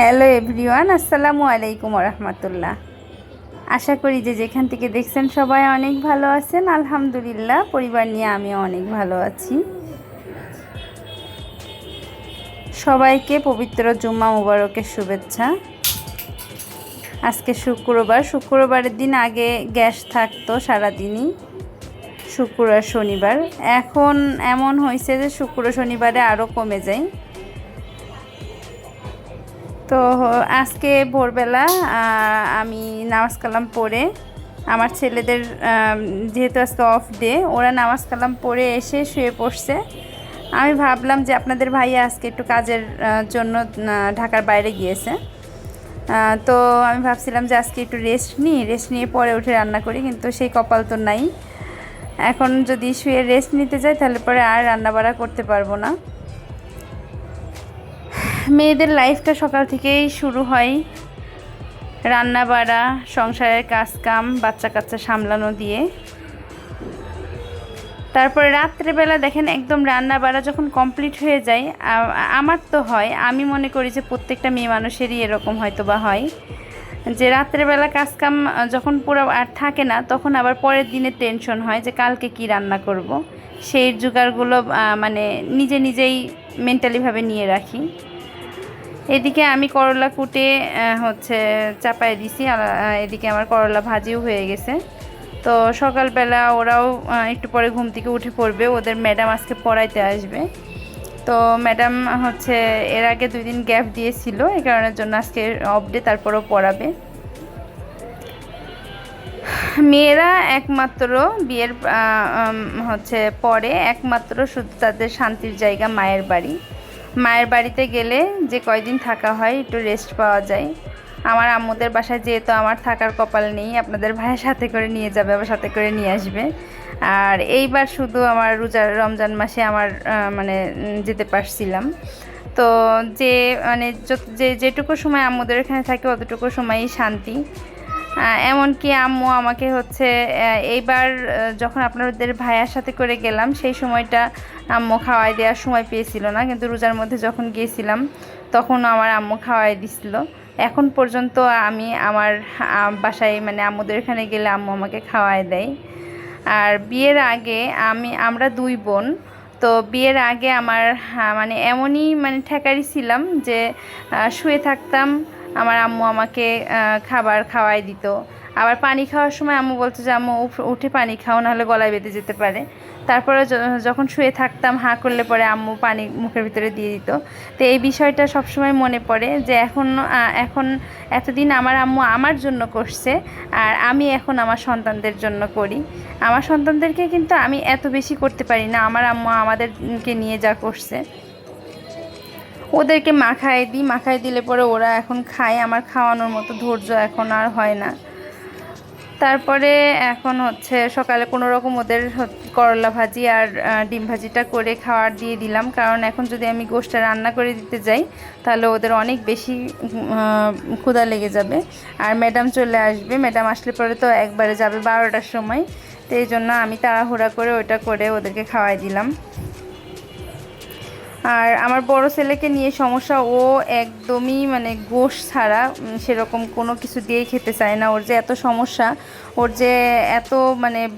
Hello everyone, আসসালামু আলাইকুম রহমতুল্লাহ। আশা করি যে যেখান থেকে দেখছেন সবাই অনেক ভালো আছেন। আলহামদুলিল্লাহ, পরিবার নিয়ে আমিও অনেক ভালো আছি। সবাইকে পবিত্র জুম্মা মুবারকের শুভেচ্ছা। আজকে শুক্রবারের দিন আগে গ্যাস থাকতো সারাদিনই, শুক্র আর শনিবার। এখন এমন হয়েছে যে শুক্র শনিবারে আরও কমে যায়। তো আজকে ভোরবেলা আমি নামাজ কালাম পড়ে, আমার ছেলেদের যেহেতু আজকে অফ ডে, ওরা নামাজ কালাম পড়ে এসে শুয়ে পড়ছে। আমি ভাবলাম যে আপনাদের ভাইয়া আজকে একটু কাজের জন্য ঢাকার বাইরে গিয়েছে। তো আমি ভাবছিলাম যে আজকে একটু রেস্ট নিয়ে পরে উঠে রান্না করি, কিন্তু সেই কপাল তো নাই। এখন যদি শুয়ে রেস্ট নিতে যাই তাহলে পরে আর রান্না বাড়া করতে পারবো না। মেয়েদের লাইফটা সকাল থেকেই শুরু হয় রান্না বাড়া, সংসারের কাজকাম, বাচ্চা কাচ্চা সামলানো দিয়ে। তারপরে রাত্রেবেলা দেখেন একদম রান্না বাড়া যখন কমপ্লিট হয়ে যায়, আমার তো হয়, আমি মনে করি যে প্রত্যেকটা মেয়ে মানুষেরই এরকম হয়তো বা হয়, যে রাত্রেবেলা কাজকাম যখন পুরো আর থাকে না, তখন আবার পরের দিনে টেনশন হয় যে কালকে কি রান্না করব। সেই জোগাড়গুলো মানে নিজেই মেন্টালিভাবে নিয়ে রাখি। এদিকে আমি করলা কুটে চাপায় দিছি, আর এদিকে আমার করলা ভাজিও হয়ে গেছে। তো সকালবেলা ওরাও একটু পরে ঘুম থেকে উঠে পড়বে, ওদের ম্যাডাম আজকে পড়াইতে আসবে। তো ম্যাডাম এর আগে 2 দিন গ্যাপ দিয়েছিল, এই কারণের জন্য আজকে অফ ডে, তারপরেও পড়াবে। মেয়েরা একমাত্র বিয়ের পরে একমাত্র শুধু তাদের শান্তির জায়গা মায়ের বাড়ি। মায়ের বাড়িতে গেলে যে কয়দিন থাকা হয় একটু রেস্ট পাওয়া যায়। আমার আম্মুদের বাসায় যেহেতু আমার থাকার কপাল নেই, আপনাদের ভাইয়ের সাথে করে নিয়ে যাবে, আবার সাথে করে নিয়ে আসবে। আর এইবার শুধু আমার রমজান মাসে আমার যেতে পারছিলাম। তো যে যেটুকু সময় আম্মুদের এখানে থাকে অতটুকু সময়ই শান্তি। এমনকি আম্মু আমাকে এইবার যখন আপনাদের ভাইয়ার সাথে করে গেলাম, সেই সময়টা আম্মু খাওয়াই দেওয়ার সময় পেয়েছিল না, কিন্তু রোজার মধ্যে যখন গিয়েছিলাম তখন আমার আম্মু খাওয়াই দিছিল। এখন পর্যন্ত আমি আমার বাসায় আম্মুদের এখানে গেলে আম্মু আমাকে খাওয়াই দেয়। আর বিয়ের আগে আমরা 2 বোন। তো বিয়ের আগে আমার এমনই ঠেকারি ছিলাম যে শুয়ে থাকতাম, আমার আম্মু আমাকে খাবার খাওয়াই দিত। আবার পানি খাওয়ার সময় আম্মু বলতো যে আম্মু উঠে পানি খাও, নাহলে গলায় বেঁধে যেতে পারে। তারপরে যখন শুয়ে থাকতাম হাঁ করলে পরে আম্মু পানি মুখের ভিতরে দিয়ে দিত। তো এই বিষয়টা সবসময় মনে পড়ে যে এখন এতদিন আমার আম্মু আমার জন্য করছে, আর আমি এখন আমার সন্তানদের জন্য করি। আমার সন্তানদেরকে কিন্তু আমি এত বেশি করতে পারি না, আমার আম্মু আমাদেরকে নিয়ে যা করছে। ওদেরকে মাখায় দিলে পরে ওরা এখন খায়, আমার খাওয়ানোর মতো ধৈর্য এখন আর হয় না। তারপরে এখন সকালে কোনো রকম ওদের করলা ভাজি আর ডিম ভাজিটা করে খাওয়ার দিয়ে দিলাম, কারণ এখন যদি আমি গোশটা রান্না করে দিতে যাই তাহলে ওদের অনেক বেশি ক্ষুধা লেগে যাবে। আর ম্যাডাম চলে আসবে, ম্যাডাম আসলে পরে তো একবারে যাবে 12টার সময়। তো এই জন্য আমি তাড়াহুড়া করে ওইটা করে ওদেরকে খাওয়াই দিলাম। আর আমার বড় ছেলেকে নিয়ে সমস্যা, ও একদমই গোশ ছাড়া সেরকম কোনো কিছু দিয়েই খেতে চায় না। ওর যে এত সমস্যা, ওর যে এত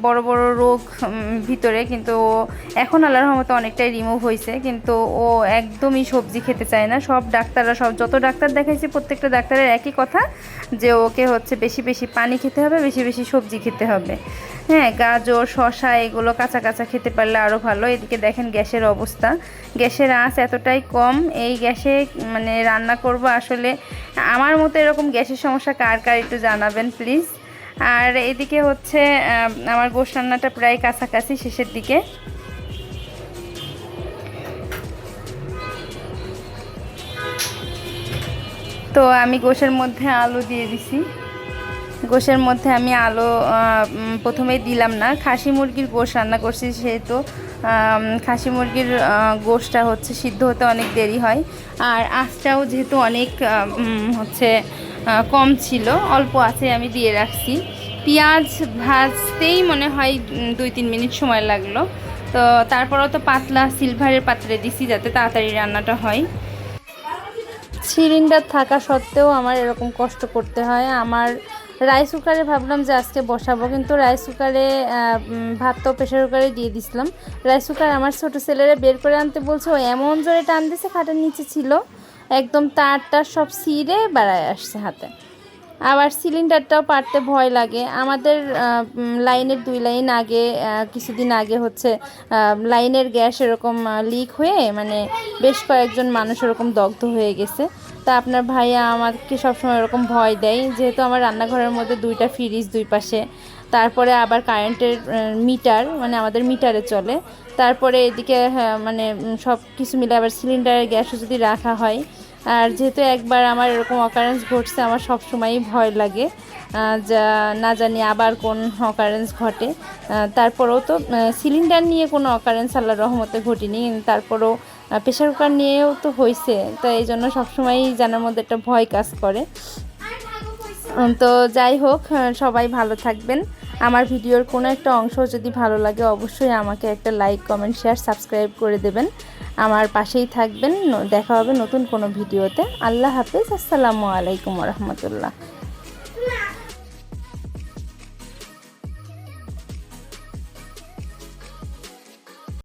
বড় বড় রোগ ভিতরে, কিন্তু ও এখন আল্লাহর রহমতে অনেকটাই রিমুভ হয়েছে, কিন্তু ও একদমই সবজি খেতে চায় না। যত ডাক্তার দেখাইছি প্রত্যেকটা ডাক্তারের একই কথা, যে ওকে বেশি বেশি পানি খেতে হবে, বেশি বেশি সবজি খেতে হবে। হ্যাঁ, গাজর শসা এগুলো কাঁচা কাঁচা খেতে পারলে আরও ভালো। এদিকে দেখেন গ্যাসের অবস্থা, গ্যাসের আঁচ এতটাই কম, এই গ্যাসে রান্না করব। আসলে আমার মতো এরকম গ্যাসের সমস্যা কার কার একটু জানাবেন প্লিজ। আর এদিকে আমার গোশ রান্নাটা প্রায় কাছাকাছি শেষের দিকে। তো আমি গোশের মধ্যে আলু দিয়ে দিছি। গোশের মধ্যে আমি আলু প্রথমেই দিলাম না, খাসি মুরগির গোশ রান্না করছি, সেহেতু খাসি মুরগির গোশটা সিদ্ধ হতে অনেক দেরি হয়। আর আঁচটাও যেহেতু অনেক কম ছিল, অল্প আছে আমি দিয়ে রাখছি। পেঁয়াজ ভাজতেই মনে হয় 2-3 মিনিট সময় লাগলো। তো তারপরেও তো পাতলা সিলভারের পাত্রে দিছি যাতে তাড়াতাড়ি রান্নাটা হয়। সিলিন্ডার থাকা সত্ত্বেও আমার এরকম কষ্ট করতে হয়। আমার রাইস কুকারে ভাবলাম যে আজকে বসাবো, কিন্তু রাইস কুকারে ভাত তো প্রেশার কুকারে দিয়ে দিছিলাম। রাইস কুকার আমার ছোটো ছেলেরা বের করে আনতে বলছে, ও এমন জোরে টান দিছে, খাটের নিচে ছিল, একদম তারটা সব ছিঁড়ে বেড়ায় আসছে হাতে। আবার সিলিন্ডারটাও পারতে ভয় লাগে। আমাদের লাইনের 2 লাইন আগে কিছুদিন আগে হচ্ছে লাইনের গ্যাস এরকম লিক হয়ে মানে বেশ কয়েকজন মানুষ এরকম দগ্ধ হয়ে গেছে। তা আপনার ভাইয়া আমাকে সবসময় এরকম ভয় দেয়, যেহেতু আমার রান্নাঘরের মধ্যে 2টা ফ্রিজ 2 পাশে, তারপরে আবার কারেন্টের মিটার, মানে আমাদের মিটারে চলে, তারপরে এদিকে মানে সব কিছু মিলে আবার সিলিন্ডারের গ্যাসও যদি রাখা হয়। আর যেহেতু একবার আমার এরকম অকারেন্স ঘটছে, আমার সব সময়ই ভয় লাগে যা না জানি আবার কোন অকারেন্স ঘটে। তারপরেও তো সিলিন্ডার নিয়ে কোনো অকারেন্স আল্লাহর রহমতে ঘটেনি, তারপরেও প্রেশার কুকার নিয়েও তো হয়েছে। তো এই জন্য সবসময়ই জানার মধ্যে একটা ভয় কাজ করে। তো যাই হোক, সবাই ভালো থাকবেন। আমার ভিডিওর কোনো একটা অংশ যদি ভালো লাগে অবশ্যই আমাকে একটা লাইক, কমেন্ট, শেয়ার, সাবস্ক্রাইব করে দেবেন। আমার পাশেই থাকবেন। দেখা হবে নতুন কোনো ভিডিওতে। আল্লাহ হাফেজ। আসসালামু আলাইকুম রহমতুল্লাহ।